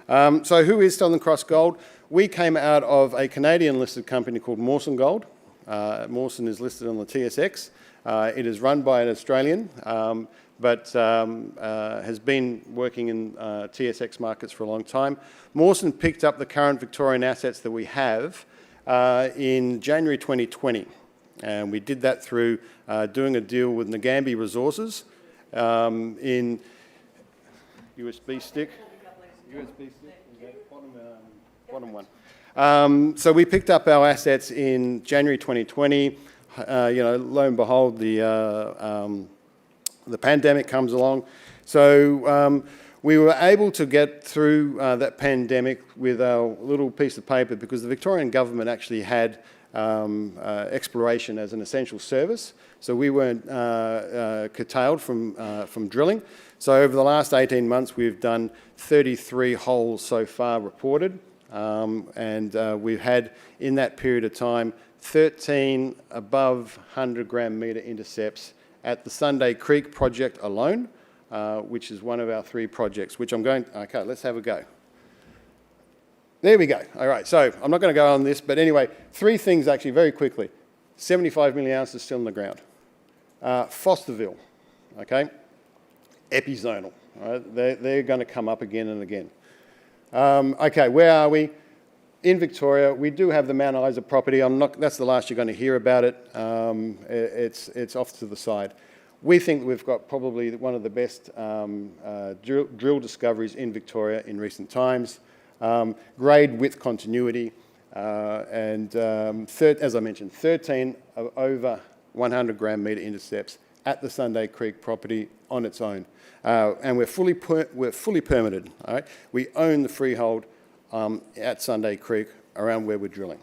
So who is Southern Cross Gold? We came out of a Canadian-listed company called Mawson Gold. Mawson is listed on the TSX. It is run by an Australian, but has been working in TSX markets for a long time. Mawson picked up the current Victorian assets that we have in January 2020. And we did that through doing a deal with Ngambie Resources in USB stick. USB stick, okay. Bottom one. So we picked up our assets in January 2020. Lo and behold, the pandemic comes along. So we were able to get through that pandemic with our little piece of paper because the Victorian government actually had exploration as an essential service. So we weren't curtailed from drilling. So over the last 18 months, we've done 33 holes so far reported. And we've had, in that period of time, 13 above 100 gram metre intercepts at the Sunday Creek project alone, which is one of our 3 projects, which okay, let's have a go. There we go. All right, so I'm not going to go on this, but anyway, 3 things actually very quickly. 75 million ounces still in the ground. Fosterville, okay, epizonal. All right? They're going to come up again and again. Okay, where are we? In Victoria, we do have the Mount Isa property. That's the last you're going to hear about it. It's off to the side. We think we've got probably one of the best drill discoveries in Victoria in recent times. Grade width continuity, and as I mentioned, 13 over 100 gram metre intercepts at the Sunday Creek property on its own. And we're fully permitted. All right? We own the freehold at Sunday Creek around where we're drilling.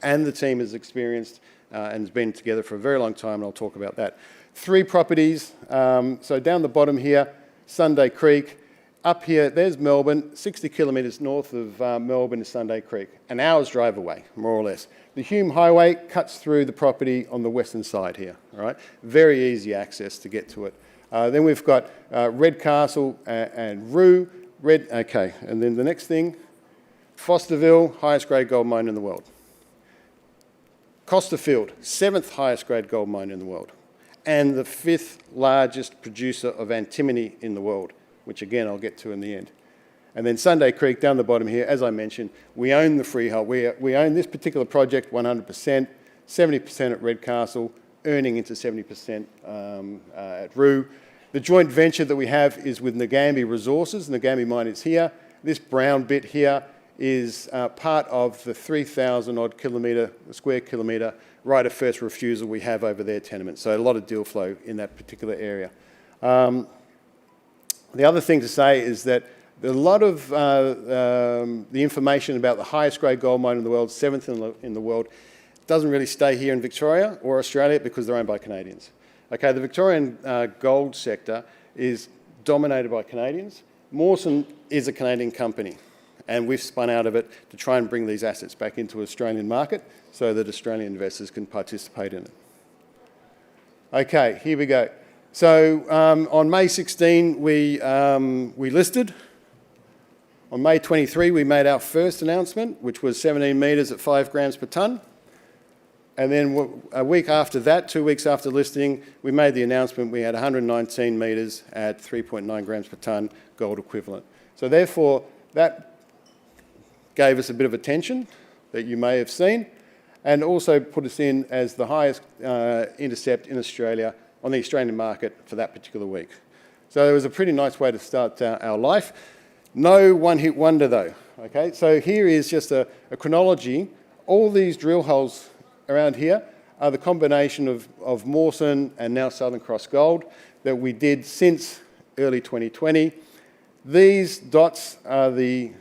And the team is experienced and has been together for a very long time, and I'll talk about that. 3 properties. So down the bottom here, Sunday Creek. Up here, there's Melbourne, 60 kilometres north of Melbourne is Sunday Creek, an hour's drive away, more or less. The Hume Highway cuts through the property on the western side here, all right? Very easy access to get to it. Then we've got Redcastle and Roo. Okay, and then the next thing, Fosterville, highest grade gold mine in the world. Costerfield, 7th highest grade gold mine in the world, and the 5th largest producer of antimony in the world, which again I'll get to in the end. And then Sunday Creek down the bottom here, as I mentioned, we own the freehold. We own this particular project 100%, 70% at Redcastle, earning into 70% at Roo. The joint venture that we have is with Ngambie Resources. Ngambie mine is here. This brown bit here is part of the 3,000 odd square kilometre right of first refusal we have over their tenement. So a lot of deal flow in that particular area. The other thing to say is that a lot of the information about the highest grade gold mine in the world, 7th in the world, doesn't really stay here in Victoria or Australia because they're owned by Canadians. Okay, the Victorian gold sector is dominated by Canadians. Mawson is a Canadian company, and we've spun out of it to try and bring these assets back into the Australian market so that Australian investors can participate in it. Okay, here we go. So on May 16, we listed. On May 23, we made our first announcement, which was 17 metres at 5 grams per tonne. And then a week after that, 2 weeks after listing, we made the announcement we had 119 metres at 3.9 grams per tonne gold equivalent. So therefore, that gave us a bit of attention that you may have seen, and also put us in as the highest intercept in Australia on the Australian market for that particular week. So it was a pretty nice way to start our life. No one-hit wonder though, okay? So here is just a chronology. All these drill holes around here are the combination of Mawson and now Southern Cross Gold that we did since early 2020. These dots are the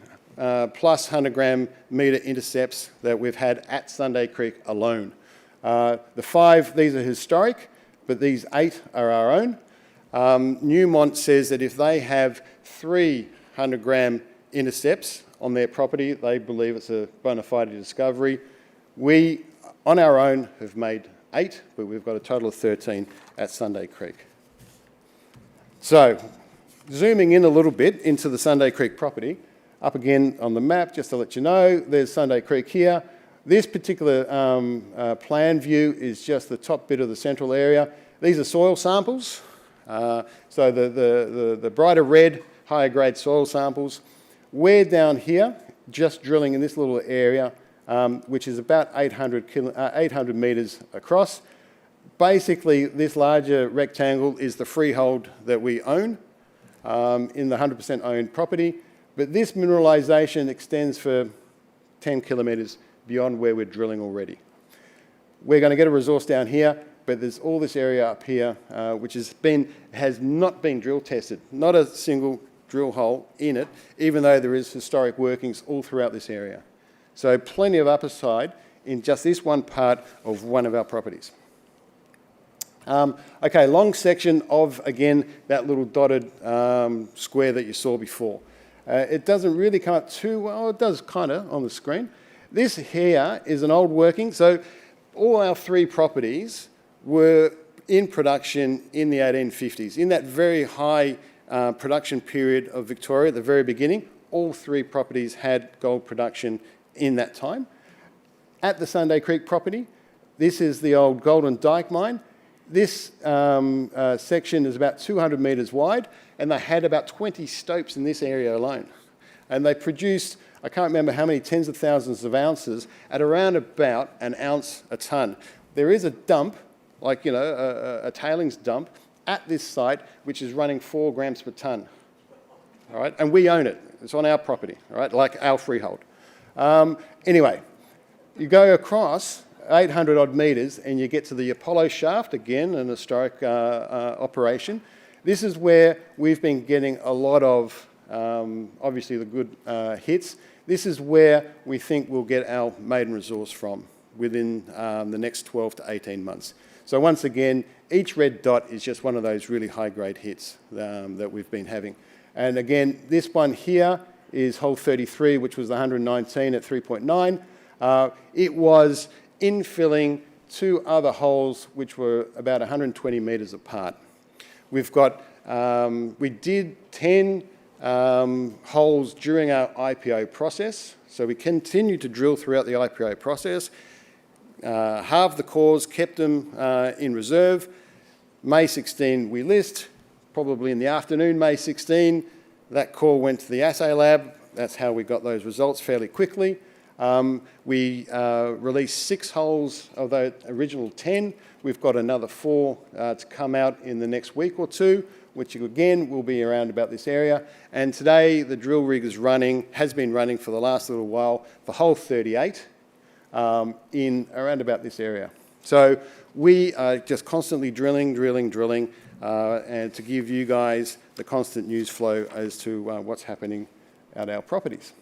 plus 100 gram metre intercepts that we've had at Sunday Creek alone. The 5, these are historic, but these 8 are our own. Newmont says that if they have 300 gram intercepts on their property, they believe it's a bona fide discovery. We, on our own, have made 8, but we've got a total of 13 at Sunday Creek. So, zooming in a little bit into the Sunday Creek property, Up again on the map, just to let you know, there's Sunday Creek here. This particular plan view is just the top bit of the central area. These are soil samples. So the brighter red, higher grade soil samples. We're down here, just drilling in this little area, which is about 800 metres across. Basically, this larger rectangle is the freehold that we own in the 100% owned property. But this mineralisation extends for 10 kilometres beyond where we're drilling already. We're going to get a resource down here, but there's all this area up here which has not been drill tested. Not a single drill hole in it, even though there is historic workings all throughout this area. So plenty of upside in just this one part of one of our properties. Okay, long section of, again, that little dotted square that you saw before. It doesn't really come up too well, it does kind of on the screen. This here is an old working, so all our three properties were in production in the 1850s. In that very high production period of Victoria, at the very beginning, all three properties had gold production in that time. At the Sunday Creek property, this is the old Golden Dyke mine. This section is about 200 metres wide, and they had about 20 stopes in this area alone. And they produced, I can't remember how many tens of thousands of ounces, at around about an ounce a tonne. There is a dump, like, you know, a tailings dump at this site, which is running 4 grams per tonne. All right, and we own it. It's on our property, all right, like our freehold. Anyway, you go across 800 odd metres and you get to the Apollo shaft, again, an historic operation. This is where we've been getting a lot of, obviously, the good hits. This is where we think we'll get our maiden resource from within the next 12 to 18 months. So once again, each red dot is just one of those really high-grade hits that we've been having. And again, this one here is hole 33, which was the 119 at 3.9. It was infilling 2 other holes which were about 120 metres apart. We've got, we did 10 holes during our IPO process, so we continued to drill throughout the IPO process, halved the cores, kept them in reserve. May 16 we list, probably in the afternoon, May 16, that core went to the assay lab. That's how we got those results fairly quickly. We released 6 holes of the original 10. We've got another 4 to come out in the next week or 2, which again will be around about this area. And today the drill rig is running, has been running for the last little while, for hole 38 in around about this area. So we are just constantly drilling, and to give you guys the constant news flow as to what's happening at our properties.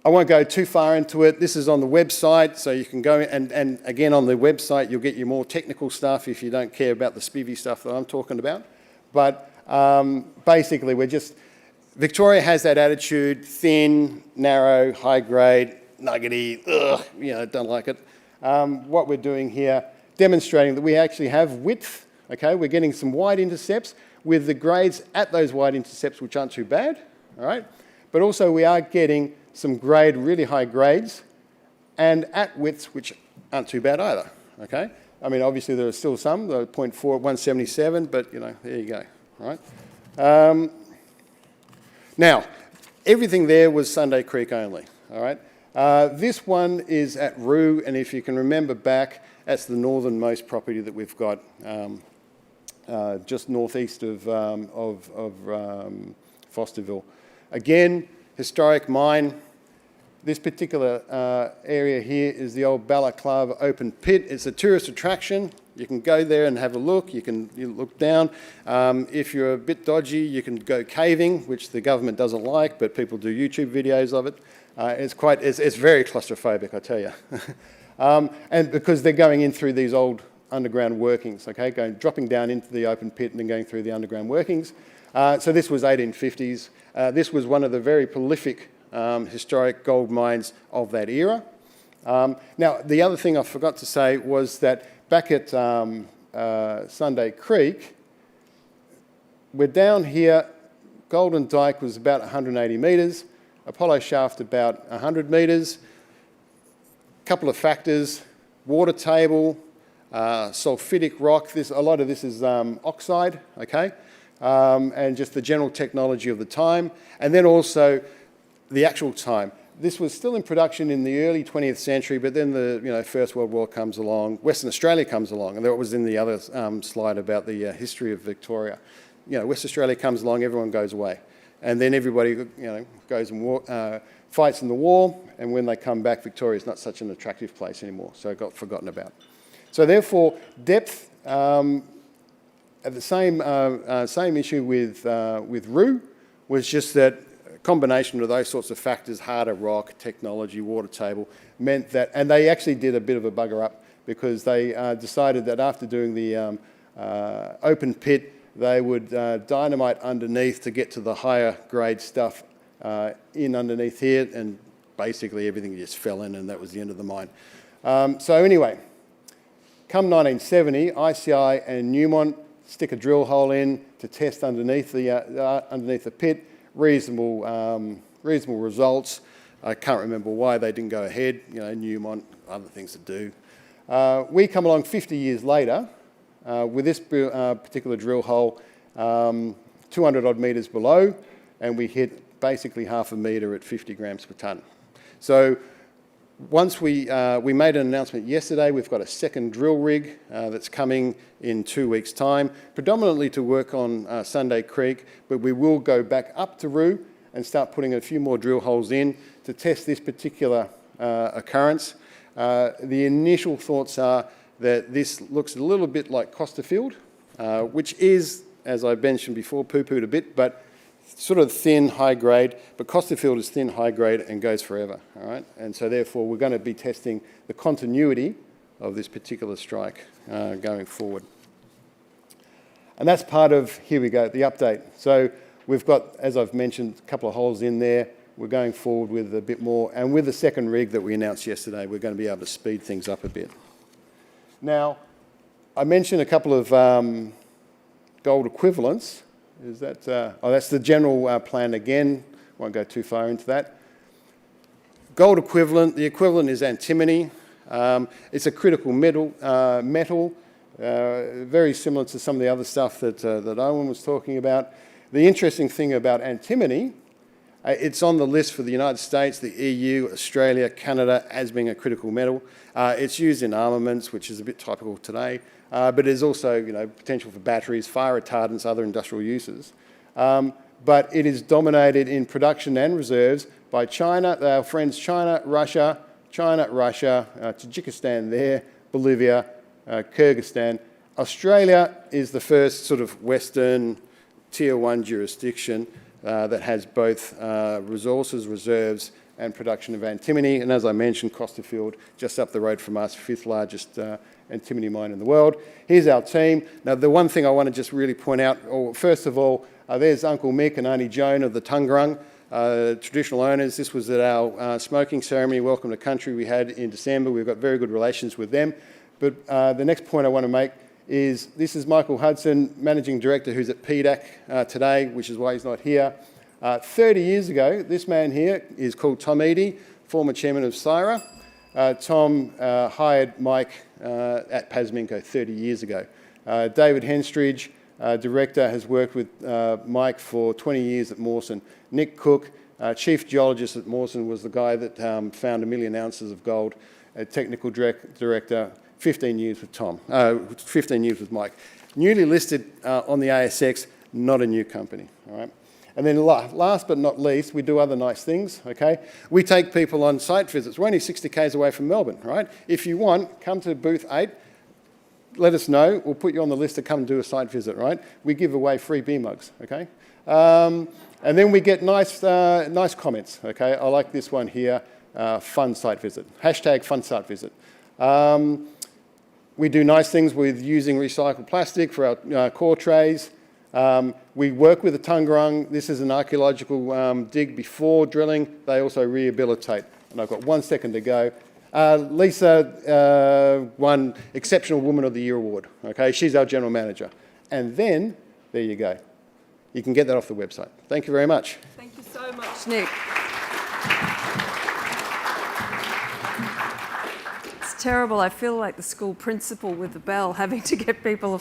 I won't go too far into it. This is on the website, so you can go and again on the website you'll get your more technical stuff if you don't care about the spivvy stuff that I'm talking about. But basically Victoria has that attitude, thin, narrow, high grade, nuggety, don't like it. What we're doing here, demonstrating that we actually have width, okay? We're getting some wide intercepts with the grades at those wide intercepts which aren't too bad, all right? But also we are getting some grade, really high grades, and at widths which aren't too bad either, okay? I mean, obviously there are still some, the 0.4 at 177, but, you know, there you go, all right? Now, everything there was Sunday Creek only, all right? This one is at Roo, and if you can remember back, that's the northernmost property that we've got, just northeast of Fosterville. Again, historic mine. This particular area here is the old Balaclava Open Pit. It's a tourist attraction. You can go there and have a look. You look down. If you're a bit dodgy, you can go caving, which the government doesn't like, but people do YouTube videos of it. It's very claustrophobic, I tell you. And because they're going in through these old underground workings, okay, dropping down into the open pit and then going through the underground workings. So this was 1850s. This was one of the very prolific historic gold mines of that era. Now, the other thing I forgot to say was that back at Sunday Creek, we're down here Golden Dyke was about 180 metres, Apollo Shaft about 100 metres. Couple of factors, water table, sulfidic rock. A lot of this is oxide, okay? And just the general technology of the time. And then also the actual time. This was still in production in the early 20th century, but then the First World War comes along, Western Australia comes along, and that was in the other slide about the history of Victoria. West Australia comes along, everyone goes away. And then everybody goes and fights in the war, and when they come back, Victoria's not such an attractive place anymore, so it got forgotten about. So therefore, depth, at the same issue with Roo, was just that combination of those sorts of factors, harder rock, technology, water table, meant that, and they actually did a bit of a bugger up because they decided that after doing the open pit, they would dynamite underneath to get to the higher grade stuff in underneath here, and basically everything just fell in, and that was the end of the mine. So anyway, come 1970, ICI and Newmont stick a drill hole in to test underneath the pit. Reasonable results. I can't remember why they didn't go ahead. Newmont, other things to do. We come along 50 years later with this particular drill hole 200 odd metres below, and we hit basically half a metre at 50 grams per tonne. So once we made an announcement yesterday, we've got a second drill rig that's coming in 2 weeks' time, predominantly to work on Sunday Creek, but we will go back up to Roo and start putting a few more drill holes in to test this particular occurrence. The initial thoughts are that this looks a little bit like Costerfield, which is, as I mentioned before, poo-pooed a bit, but sort of thin, high grade, but Costerfield is thin, high grade and goes forever, all right? And so therefore we're going to be testing the continuity of this particular strike going forward. And that's part of, here we go, the update. So we've got, as I've mentioned, a couple of holes in there. We're going forward with a bit more, and with the second rig that we announced yesterday, we're going to be able to speed things up a bit. Now, I mentioned a couple of gold equivalents. Is that, that's the general plan again. Won't go too far into that. Gold equivalent, the equivalent is antimony. It's a critical metal, very similar to some of the other stuff that Owen was talking about. The interesting thing about antimony, it's on the list for the United States, the EU, Australia, Canada as being a critical metal. It's used in armaments, which is a bit topical today. But there's also potential for batteries, fire retardants, other industrial uses. But it is dominated in production and reserves by China, our friends China, Russia, Tajikistan there, Bolivia, Kyrgyzstan. Australia is the first sort of Western Tier 1 jurisdiction that has both resources, reserves, and production of antimony. And as I mentioned, Costerfield, just up the road from us, 5th largest antimony mine in the world. Here's our team. Now, the one thing I want to just really point out, first of all, there's Uncle Mick and Auntie Joan of the Tungarung, traditional owners. This was at our smoking ceremony, Welcome to Country, we had in December. We've got very good relations with them. But the next point I want to make is this is Michael Hudson, Managing Director, who's at PDAC today, which is why he's not here. 30 years ago, this man here is called Tom Eadie, former chairman of CSIRO. Tom hired Mike at Pasminco 30 years ago. David Henstridge, director, has worked with Mike for 20 years at Mawson. Nick Cook, chief geologist at Mawson, was the guy that found 1 million ounces of gold. Technical director, 15 years with Tom, 15 years with Mike. Newly listed on the ASX, not a new company, all right? And then last but not least, we do other nice things, okay? We take people on site visits. We're only 60 k's away from Melbourne, right? If you want, come to booth 8, let us know. We'll put you on the list to come and do a site visit, right? We give away free beer mugs, okay? And then we get nice comments, okay? I like this one here, fun site visit. Hashtag fun site visit. We do nice things with using recycled plastic for our core trays. We work with the Tungarung. This is an archaeological dig before drilling. They also rehabilitate. And I've got 1 second to go. Lisa won Exceptional Woman of the Year award. Okay, she's our general manager. And then, there you go. you can get that off the website. Thank you very much. Thank you so much, Nick. It's terrible. I feel like the school principal with the bell having to get people